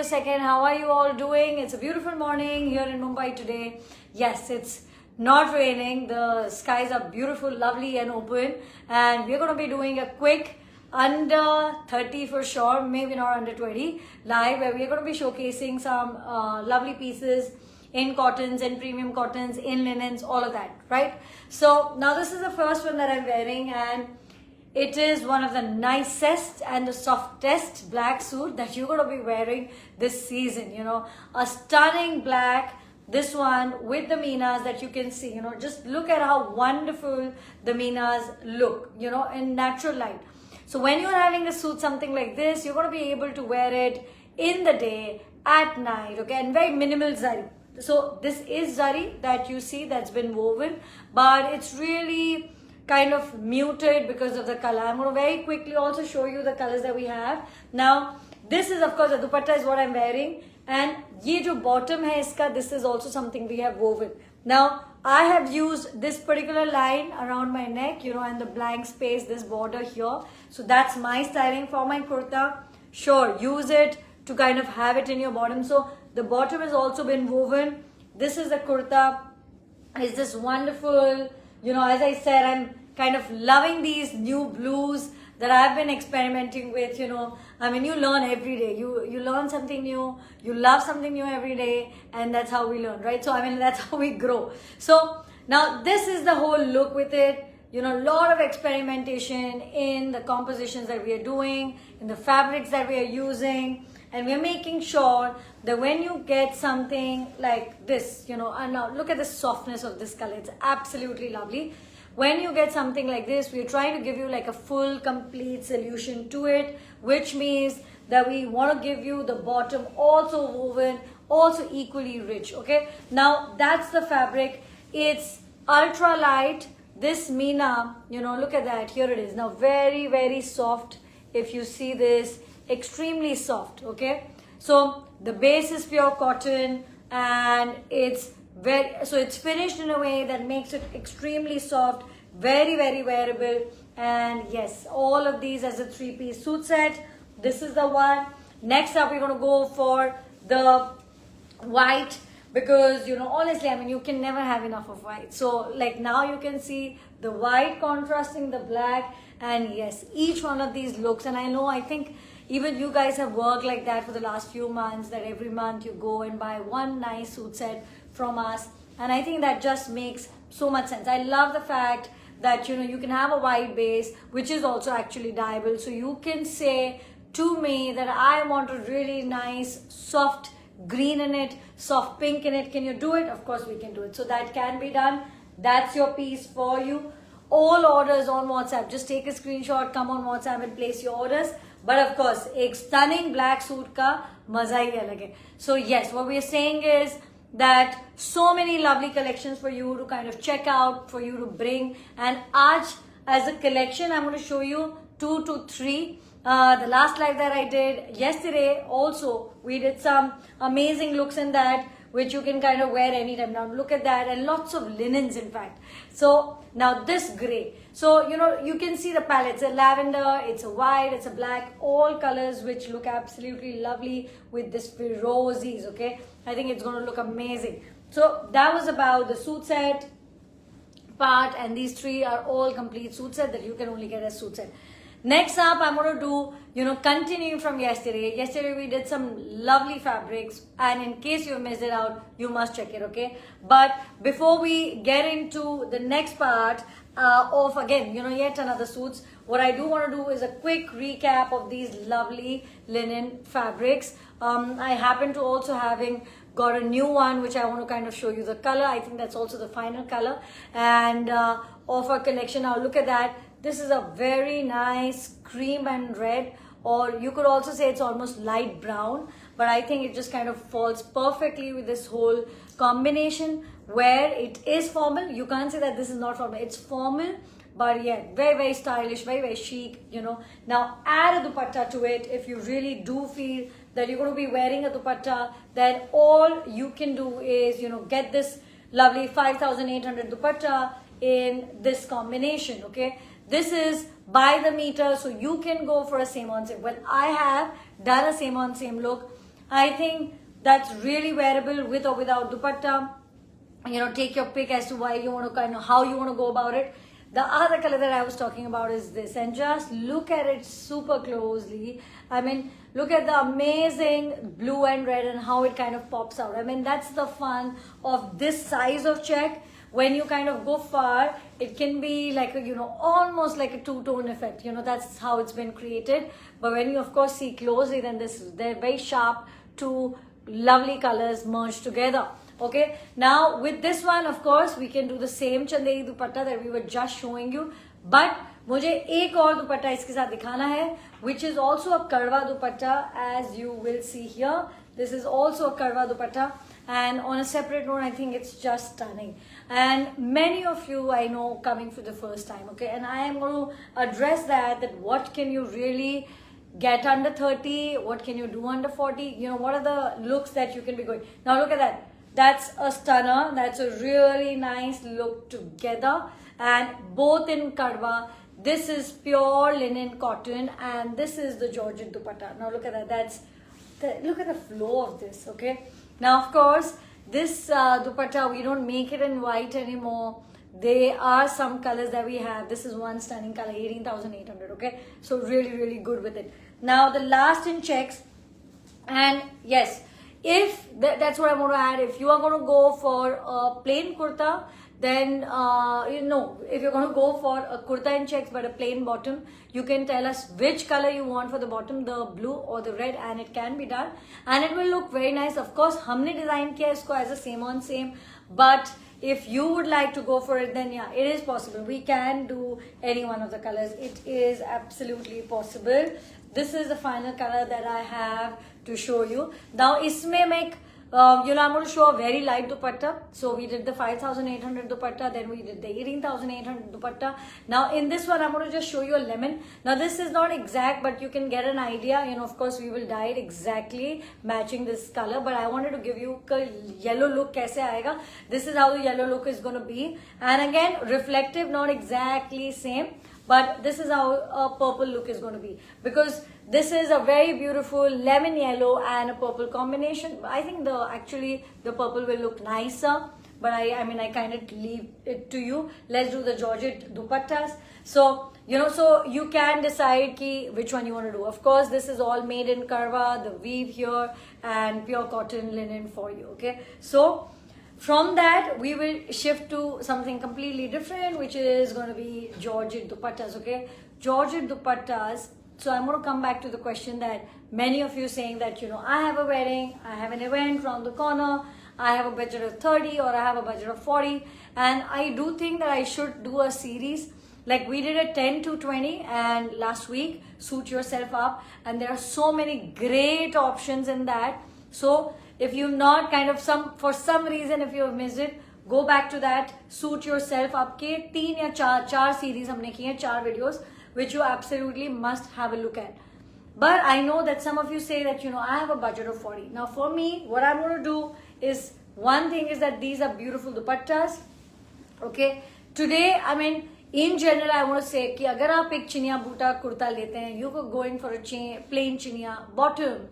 a second. How are you all doing? It's a beautiful morning here in Mumbai today. Yes, it's not raining. The skies are beautiful, lovely and open. And we're going to be doing a quick under 30 for sure, maybe not under 20 live, where we're going to be showcasing some lovely pieces in cottons and premium cottons, in linens, all of that, right? So now this is the first one that I'm wearing, and it is one of the nicest and the softest black suit that you're going to be wearing this season. You know, a stunning black, this one with the Meenas that you can see. You know, just look at how wonderful the Meenas look, you know, in natural light. So when you're having a suit something like this, you're going to be able to wear it in the day, at night, okay, and very minimal zari. So this is zari that you see that's been woven, but it's really kind of muted because of the color. I'm going to very quickly also show you the colors that we have. Now, this is of course the dupatta is what I'm wearing, and ye jo bottom hai iska, this is also something we have woven. Now, I have used this particular line around my neck, you know, and the blank space, this border here. So that's my styling for my kurta. Sure, use it to kind of have it in your bottom. So the bottom has also been woven. This is the kurta. It's this wonderful, you know, as I said, I'm kind of loving these new blues that I've been experimenting with, you know. I mean, you learn every day. You learn something new, you love something new every day, and that's how we learn, right? So, I mean, that's how we grow. So, now this is the whole look with it. You know, a lot of experimentation in the compositions that we are doing, in the fabrics that we are using, and we're making sure that when you get something like this, you know, and now look at the softness of this color. It's absolutely lovely. When you get something like this, we're trying to give you like a full, complete solution to it, which means that we want to give you the bottom also woven, also equally rich, okay? Now, that's the fabric. It's ultra light. This Meena, you know, look at that. Here it is. Now, very, very soft. If you see this, extremely soft, okay? So, the base is pure cotton, and it's it's finished in a way that makes it extremely soft, very, very wearable. And yes, all of these as a 3-piece suit set. This is the one. Next up, we're going to go for the white, because, you know, honestly, I mean, you can never have enough of white. So like now you can see the white contrasting the black, and yes, each one of these looks, and I know, I think even you guys have worked like that for the last few months, that every month you go and buy one nice suit set from us, and I think that just makes so much sense. I love the fact that, you know, you can have a white base which is also actually dyeable, so you can say to me that I want a really nice soft green in it, soft pink in it. Can you do it? Of course we can do it. So that can be done. That's your piece for you. All orders on WhatsApp. Just take a screenshot, come on WhatsApp and place your orders. But of course, एक stunning black suit का मजा ही अलग है. So yes, what we are saying is that so many lovely collections for you to kind of check out, for you to bring. And आज as a collection, I'm going to show you 2 to 3. The last live that I did yesterday, also we did some amazing looks in that, which you can kind of wear anytime. Now look at that, and lots of linens in fact. So now this gray, so you know, you can see the palette. It's a lavender, it's a white, it's a black, all colors which look absolutely lovely with this roses, okay? I think it's going to look amazing. So that was about the suit set part, and these 3 are all complete suit set that you can only get as suit set. Next up, I'm going to do, you know, continuing from yesterday. Yesterday, we did some lovely fabrics, and in case you missed it out, you must check it, okay? But before we get into the next part of, again, you know, yet another suits, what I do want to do is a quick recap of these lovely linen fabrics. I happen to also having got a new one, which I want to kind of show you the color. I think that's also the final color, and of our collection. Now, look at that. This is a very nice cream and red, or you could also say it's almost light brown, but I think it just kind of falls perfectly with this whole combination where it is formal. You can't say that this is not formal. It's formal, but yeah, very, very stylish, very, very chic, you know. Now add a dupatta to it. If you really do feel that you're going to be wearing a dupatta, then all you can do is, you know, get this lovely 5,800 dupatta in this combination, okay? This is by the meter, so you can go for a same on same. Well, I have done a same on same look. I think that's really wearable with or without dupatta. Take your pick as to why you want to how you want to go about it. The other color that I was talking about is this, and just look at it super closely. I mean, look at the amazing blue and red and how it kind of pops out. I mean, that's the fun of this size of check. When you kind of go far, it can be like almost like a two-tone effect. That's how it's been created. But when you of course see closely, then they're very sharp, two lovely colors merged together. Okay, now with this one, of course, we can do the same chanderi dupatta that we were just showing you. But मुझे एक और दुपट्टा इसके साथ दिखाना है, which is also a karwa dupatta, as you will see here. This is also a karwa dupatta, and on a separate note, I think it's just stunning. And many of you I know coming for the first time, okay, and I am going to address that what can you really get under 30, what can you do under 40, what are the looks that you can be going. Now look at that. That's a stunner. That's a really nice look together, and both in karwa. This is pure linen cotton, and this is the Georgette dupatta. Now look at that. Look at the flow of this. Okay. Now of course this dupatta, we don't make it in white anymore. There are some colors that we have. This is one stunning color, 18,800. Okay. So really good with it. Now the last in checks, and yes. If that's what I want to add, if you are going to go for a plain kurta, then if you're going to go for a kurta in checks but a plain bottom, you can tell us which color you want for the bottom, the blue or the red, and it can be done, and it will look very nice. Of course, हमने design किया इसको as a same on same, but if you would like to go for it, then yeah, it is possible. We can do any one of the colors. It is absolutely possible. This is the final color that I have to show you. Now, isme make, I'm going to show a very light dupatta. So we did the 5,800 dupatta, then we did the 18,800 dupatta. Now in this one, I'm going to just show you a lemon. Now this is not exact, but you can get an idea. Of course, we will dye it exactly matching this color. But I wanted to give you a yellow look. Kaise aayega. This is how the yellow look is going to be. And again, reflective, not exactly same. But this is how a purple look is going to be, because this is a very beautiful lemon yellow and a purple combination. I think the purple will look nicer, but I kind of leave it to you. Let's do the Georgette dupattas. So so you can decide which one you want to do. Of course, this is all made in karwa, the weave here, and pure cotton linen for you. Okay, so from that, we will shift to something completely different, which is going to be Georgette dupattas, okay? Georgette dupattas. So I'm going to come back to the question that many of you saying that, I have a wedding, I have an event around the corner, I have a budget of 30 or I have a budget of 40. And I do think that I should do a series. Like we did a 10 to 20 and last week, suit yourself up. And there are so many great options in that. So if you've not for some reason, if you have missed it, go back to that suit yourself up ke 3 ya 4 series humne ki hain, 4 videos, which you absolutely must have a look at. But I know that some of you say that, I have a budget of 40. Now for me, what I'm going to do is, one thing is that these are beautiful dupattas. Okay. Today, in general, I want to say कि अगर आप एक चिनिया बूटा कुर्ता लेते हैं, you go going for a plain Chiniya bottom,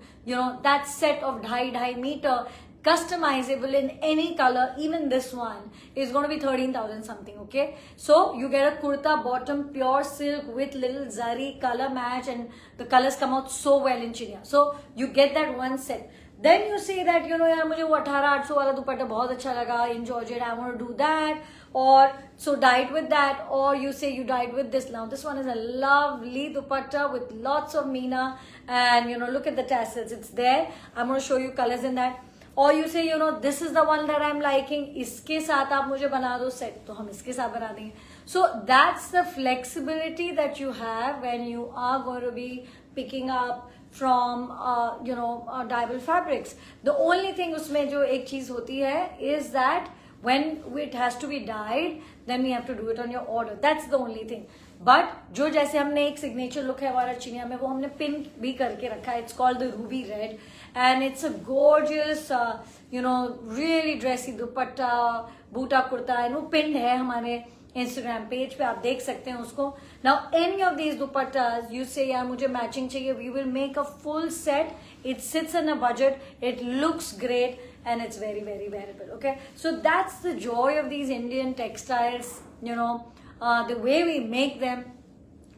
that set of 2.5 meter, customizable in any color, even this one is going to be 13,000 something. Okay, so you get a kurta bottom, pure silk with little zari color match, and the colors come out so well in chinia. So you get that one set. Then you say that, यार मुझे वो 18,800 वाला दुपट्टा बहुत अच्छा लगा in Georgette, I want to do that, or so dye it with that, or you say you dye it with this. Now this one is a lovely dupatta with lots of meena, and look at the tassels, it's there. I'm going to show you colors in that. Or you say, this is the one that I'm liking, iske saath aap mujhe bana do set, to hum iske saath bana denge. So that's the flexibility that you have when you are going to be picking up from dyeable fabrics. The only thing usme jo ek cheez hoti hai is that when it has to be dyed, then we have to do it on your order. That's the only thing. But जो जैसे हमने एक signature look है हमारा चिनिया में, वो हमने pin भी करके रखा है. It's called the ruby red, and it's a gorgeous really dressy dupatta, boota kurta, and वो pinned है हमारे Instagram page पे आप देख सकते हैं उसको. Now any of these dupattas you say यार मुझे matching चाहिए, we will make a full set. It sits in a budget, it looks great, and it's very very wearable. Okay, so that's the joy of these Indian textiles, the way we make them.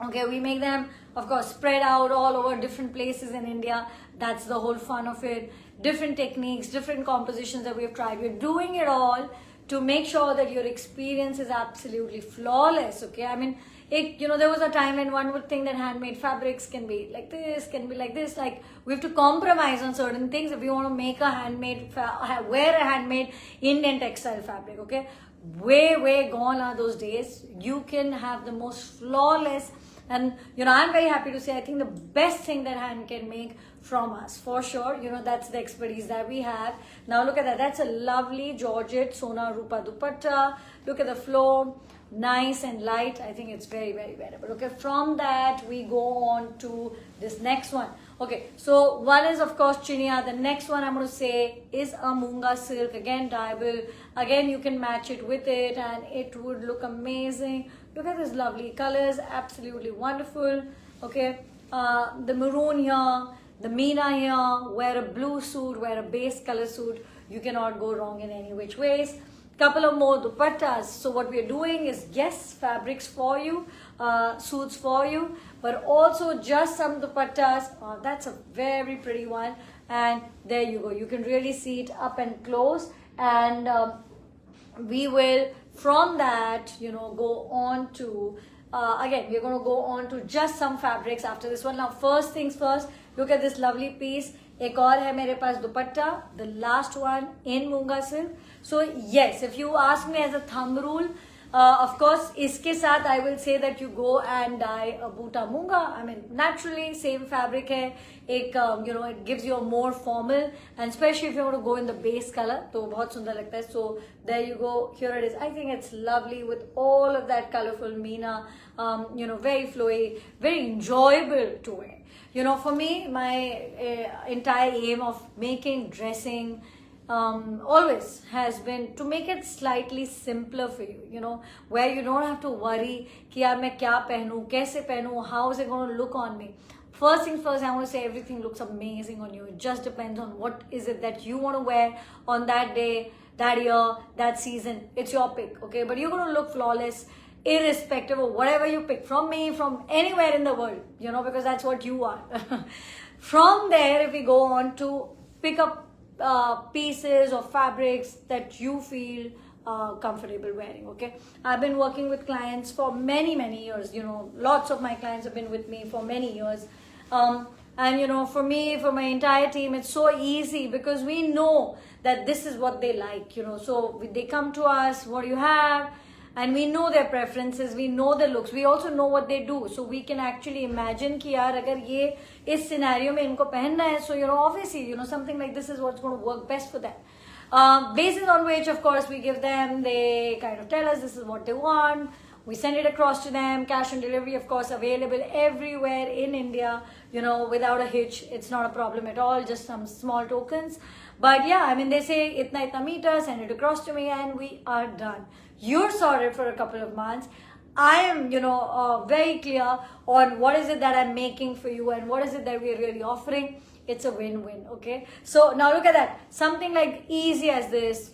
Okay, we make them, of course, spread out all over different places in India. That's the whole fun of it. Different techniques, different compositions that we've tried. We're doing it all to make sure that your experience is absolutely flawless. Okay, I mean, there was a time when one would think that handmade fabrics can be like this, can be like this. Like, we have to compromise on certain things if we want to make a wear a handmade Indian textile fabric. Okay, way gone are those days. You can have the most flawless. And, I'm very happy to say, I think the best thing that hand can make from us, for sure, that's the expertise that we have. Now, look at that. That's a lovely Georgette Sona Rupa dupatta. Look at the flow. Nice and light. I think it's very, very wearable. Okay, from that, we go on to this next one. Okay, so one is, of course, Chinia. The next one I'm going to say is a Munga silk. Again, dyeable. Again, you can match it with it and it would look amazing. Look at these lovely colors, absolutely wonderful. Okay, the maroon here, the Meena here, wear a blue suit, wear a base color suit. You cannot go wrong in any which ways. Couple of more dupattas. So what we are doing is, yes, fabrics for you, suits for you, but also just some dupattas. That's a very pretty one. And there you go. You can really see it up and close. And we will, from that, go on to, again, we're going to go on to just some fabrics after this one. Now, first things first, look at this lovely piece. एक और है मेरे पास दुपट्टा, the last one in Munga silk. So yes, if you ask me as a thumb rule, of course, इसके साथ I will say that you go and dye a Bhuta Munga. I mean, naturally same fabric है, एक it gives you a more formal, and especially if you want to go in the base color, तो बहुत सुंदर लगता है. So there you go. Here it is. I think it's lovely with all of that colorful Meena, very flowy, very enjoyable to wear. For me, my entire aim of making dressing always has been to make it slightly simpler for you, where you don't have to worry कि यार मैं क्या पहनूं, कैसे पहनूं, how is it going to look on me. First things first, I want to say everything looks amazing on you. It just depends on what is it that you want to wear on that day, that year, that season. It's your pick, okay? But you're going to look flawless irrespective of whatever you pick from me, from anywhere in the world, because that's what you are. From there, if we go on to pick up pieces or fabrics that you feel comfortable wearing. Okay, I've been working with clients for many years. Lots of my clients have been with me for many years, and for me, for my entire team, it's so easy because we know that this is what they like. So they come to us, what do you have? And we know their preferences, we know their looks, we also know what they do. So we can actually imagine कि यार अगर ये इस scenario में इनको पहनना है, so obviously something like this is what's going to work best for them. Basis on which, of course, we give them, they kind of tell us this is what they want. We send it across to them. Cash on delivery, of course, available everywhere in India, without a hitch. It's not a problem at all, just some small tokens. But yeah, I mean, they say, itna meter, send it across to me, and we are done. You're sorted for a couple of months. I am, very clear on what is it that I'm making for you and what is it that we're really offering. It's a win-win, okay? So now look at that. Something like easy as this,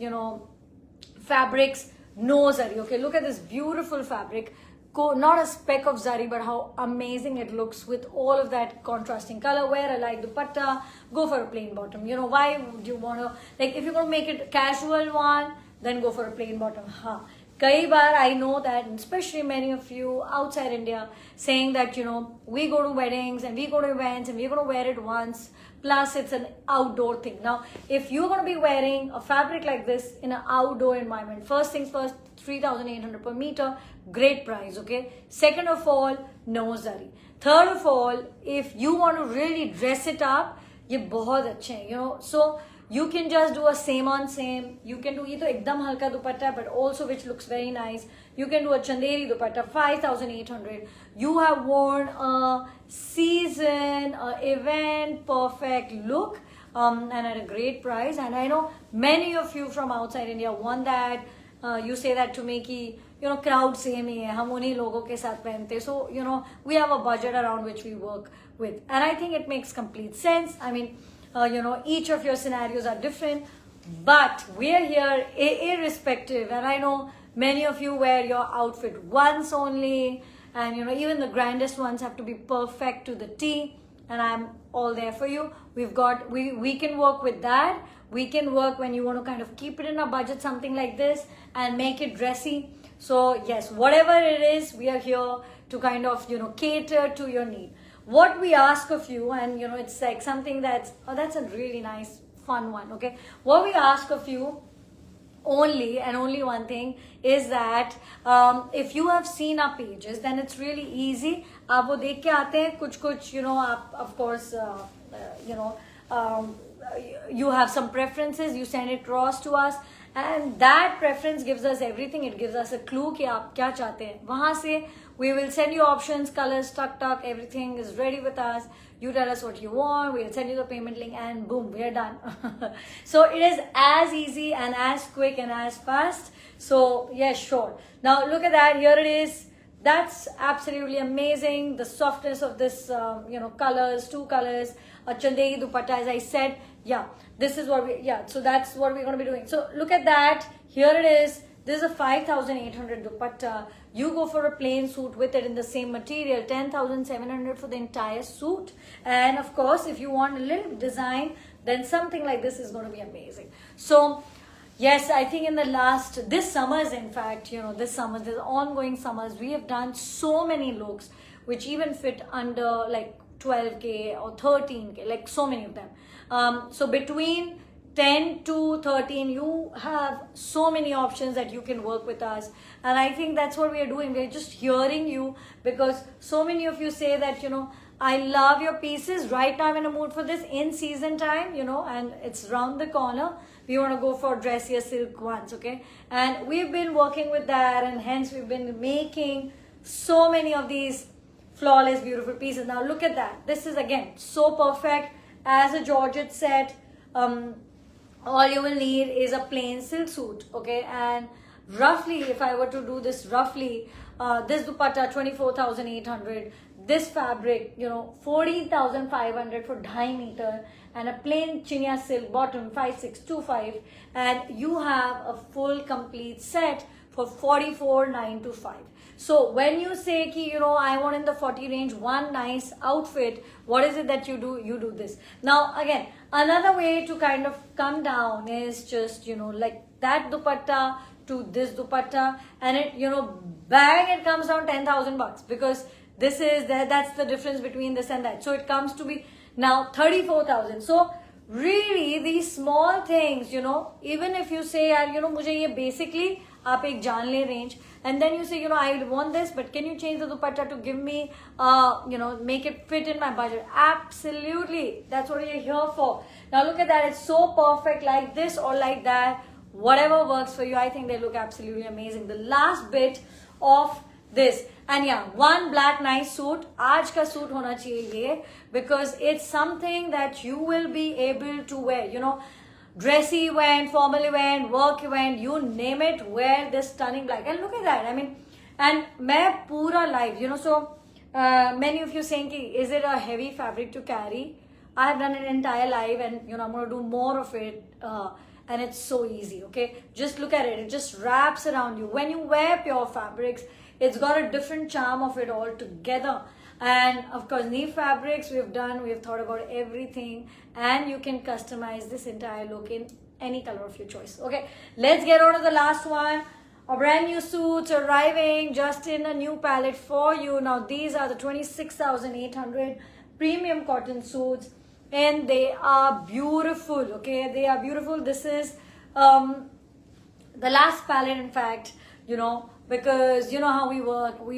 fabrics, no zari, okay? Look at this beautiful fabric. Not a speck of zari, but how amazing it looks with all of that contrasting color. Wear a light dupatta, go for a plain bottom. Why would you want to, like, if you're going to make it a casual one, then go for a plain bottom. Kai bar, I know that, especially many of you outside India, saying that, we go to weddings and we go to events and we're going to wear it once. Plus, it's an outdoor thing. Now, if you're going to be wearing a fabric like this in an outdoor environment, first things first, 3,800 per meter, great price, okay? Second of all, no zari. Third of all, if you want to really dress it up, ye bahut achhe hai, so you can just do a same on same. You can do either ekdam halka dupatta, but also which looks very nice. You can do a chanderi dupatta, 5,800. You have worn a season, a event, perfect look, and at a great price. And I know many of you from outside India want that. You say that to me, ki, crowd same ही है, हम उन्हीं लोगों के साथ पहनते हैं. So we have a budget around which we work with, and I think it makes complete sense. I mean, each of your scenarios are different, but we're here irrespective, and I know many of you wear your outfit once only, and even the grandest ones have to be perfect to the T, and I'm all there for you. We can work with that. We can work when you want to kind of keep it in a budget, something like this, and make it dressy. So yes, whatever it is, we are here to kind of cater to your need. What we ask of you, and it's like something that's a really nice fun one. Okay, what we ask of you only and only one thing is that if you have seen our pages, then it's really easy. आप वो देख के आते हैं कुछ आप of course you have some preferences, you send it across to us, and that preference gives us everything. It gives us a clue कि आप क्या चाहते हैं. वहाँ से we will send you options, colors, tuck, everything is ready with us. You tell us what you want, we'll send you the payment link, and boom, we are done. So it is as easy and as quick and as fast. So yes, sure. Now look at that, here it is. That's absolutely amazing. The softness of this, colors, 2 colors, a chandegi dupatta, as I said. Yeah, this is what so that's what we're going to be doing. So look at that. Here it is. This is a 5,800 dupatta. You go for a plain suit with it in the same material, 10,700 for the entire suit. And of course, if you want a little design, then something like this is going to be amazing. So yes, I think in this summers, in fact, this ongoing summers, we have done so many looks which even fit under like 12K or 13K, like so many of them. So between 10 to 13, you have so many options that you can work with us. And I think that's what we are doing. We're just hearing you, because so many of you say that, I love your pieces. Right now I'm in a mood for this in season time, and it's round the corner. We want to go for dressier silk ones, okay? And we've been working with that, and hence we've been making so many of these flawless, beautiful pieces. Now look at that. This is again so perfect as a Georgette set. All you will need is a plain silk suit, okay? And roughly, if I were to do this roughly, this dupatta 24,800, this fabric 14,500 for 2.5 meter, and a plain chinia silk bottom 5625, and you have a full complete set for 44,925. So when you say ki, I want in the 40 range one nice outfit, what is it that you do? You do this. Now again, another way to kind of come down is just like that dupatta to this dupatta, and it bang, it comes down 10,000 bucks, because this is that's the difference between this and that. So it comes to be now 34,000. So really these small things, even if you say mujhe ye basically आप एक जान ले range, and then you say I want this, but can you change the dupatta to give me make it fit in my budget? Absolutely, that's what you're here for. Now look at that, it's so perfect, like this or like that, whatever works for you. I think they look absolutely amazing. The last bit of this, and yeah, one black nice suit, aaj ka suit hona chahiye ye, because it's something that you will be able to wear, dressy event, formal event, work event, you name it, wear this stunning black. And look at that, I mean, and main pura live, so many of you saying, is it a heavy fabric to carry? I have done an entire live, and I'm going to do more of it, and it's so easy, okay? Just look at it, it just wraps around you. When you wear pure fabrics, it's got a different charm of it all together. And of course, knee fabrics we've thought about everything, and you can customize this entire look in any color of your choice. Okay, let's get on to the last one. A brand new suits arriving just in a new palette for you. Now these are the 26,800 premium cotton suits, and they are beautiful. Okay, they are beautiful. This is the last palette, in fact, because how we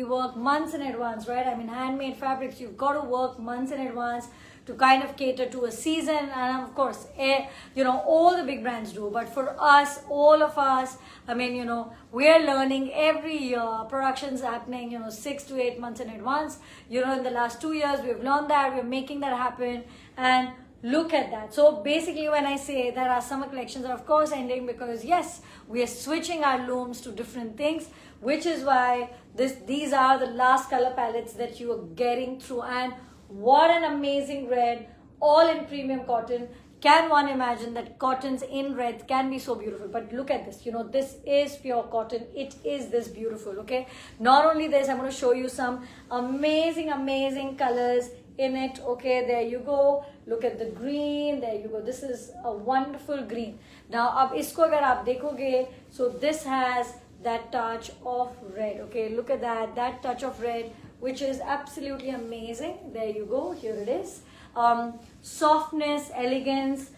work months in advance, right? I mean, handmade fabrics, you've got to work months in advance to kind of cater to a season, and of course all the big brands do, but for us, all of us, I mean, we're learning every year. Production's happening 6 to 8 months in advance. In the last 2 years we've learned that, we're making that happen, and Look at that. So basically when I say that our summer collections are of course ending, because yes, we are switching our looms to different things, which is why these are the last color palettes that you are getting through. And what an amazing red, all in premium cotton. Can one imagine that cottons in red can be so beautiful? But look at this, you know, this is pure cotton. It is this beautiful, okay? Not only this, I'm going to show you some amazing colors in it. Okay, there you go. Look at the green. There you go. This is a wonderful green. Now, ab isko agar aap dekhoge, so this has that touch of red. Okay, look at that touch of red, which is absolutely amazing. There you go. Here it is. Softness, elegance,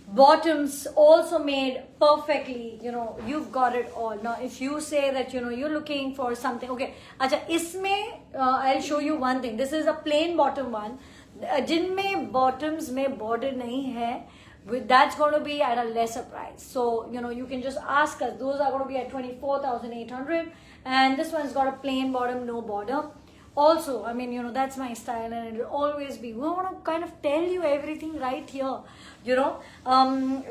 bottoms also made perfectly, you know, you've got it all. Now if you say that, you know, you're looking for something, okay, acha isme I'll show you one thing. This is a plain bottom one, jinme bottoms mein border nahi hai, that's going to be at a lesser price. So, you know, you can just ask us. Those are going to be at 24,800, and this one's got a plain bottom, no border. Also, I mean, you know, that's my style, and it'll always be. We want to kind of tell you everything right here, you know.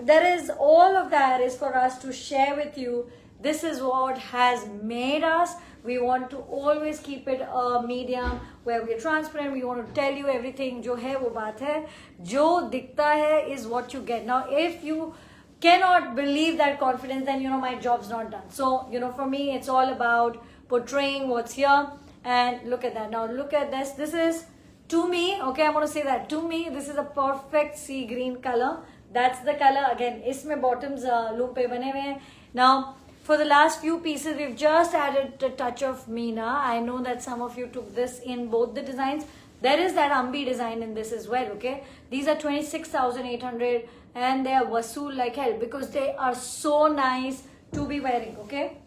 There is all of that is for us to share with you. This is what has made us. We want to always keep it a medium where we are transparent. We want to tell you everything. Jo hai wo baat hai. Jo dikhta hai is what you get. Now, if you cannot believe that confidence, then, you know, my job's not done. So, you know, for me, it's all about portraying what's here. And look at that. Now look at this. This is, to me, okay, I'm going to say that, to me, this is a perfect sea green color. That's the color. Again, isme bottoms loop pe bane hue hain. Now, for the last few pieces, we've just added a touch of Meena. I know that some of you took this in both the designs. There is that Ambi design in this as well, okay? These are 26,800 and they are Vasool like hell because they are so nice to be wearing, okay?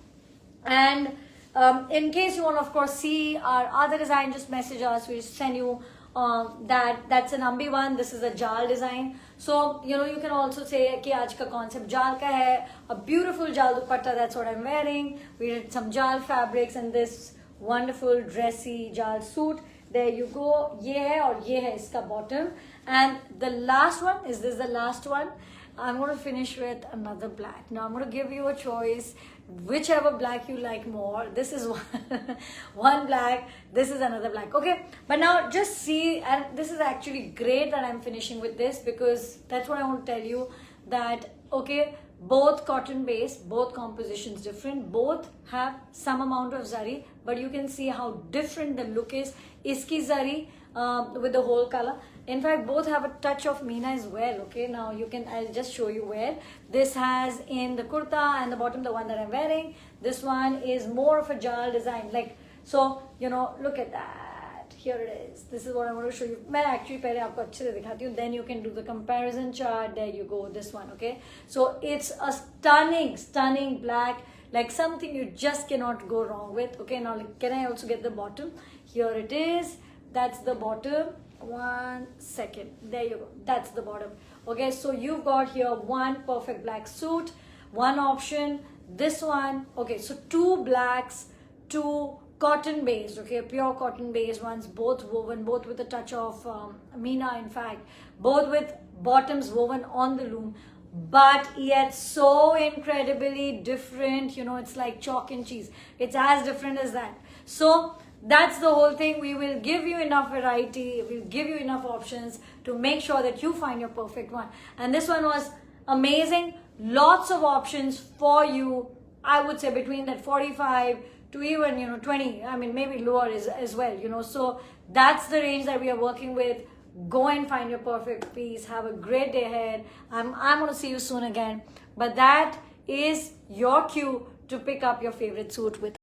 And in case you want to, of course, see our other design, just message us. We'll send you that's an Ambi one. This is a Jal design. So, you know, you can also say कि आज का concept Jal का है. A beautiful Jal dupatta, that's what I'm wearing. We did some Jal fabrics and this wonderful dressy Jal suit. There you go. ये है और ये है इसका bottom. And the last one, is this the last one? I'm going to finish with another black. Now I'm going to give you a choice, whichever black you like more. This is one black, this is another black, okay? But now just see, and this is actually great that I'm finishing with this because that's what I want to tell you, that, okay, both cotton based, both compositions different, both have some amount of zari, but you can see how different the look is. Iski zari with the whole color. In fact, both have a touch of Meena as well, okay? Now you can, I'll just show you where. This has in the kurta and the bottom, the one that I'm wearing. This one is more of a Jal design, like, so, you know, look at that. Here it is. This is what I want to show you. मैं actually पहले आपको अच्छे से दिखाती हूँ. Then you can do the comparison chart. There you go, this one, okay? So it's a stunning black, like something you just cannot go wrong with, okay? Now, can I also get the bottom? Here it is. That's the bottom. 1 second. There you go. That's the bottom. Okay, so you've got here one perfect black suit, one option, this one. Okay, so two blacks, two cotton based, okay, pure cotton based ones, both woven, both with a touch of Meena, in fact, both with bottoms woven on the loom, but yet so incredibly different. You know, it's like chalk and cheese. It's as different as that. So that's the whole thing. We will give you enough variety. We'll give you enough options to make sure that you find your perfect one. And this one was amazing. Lots of options for you. I would say between that 45 to even, you know, 20. I mean, maybe lower as well, you know. So that's the range that we are working with. Go and find your perfect piece. Have a great day ahead. I'm going to see you soon again. But that is your cue to pick up your favorite suit with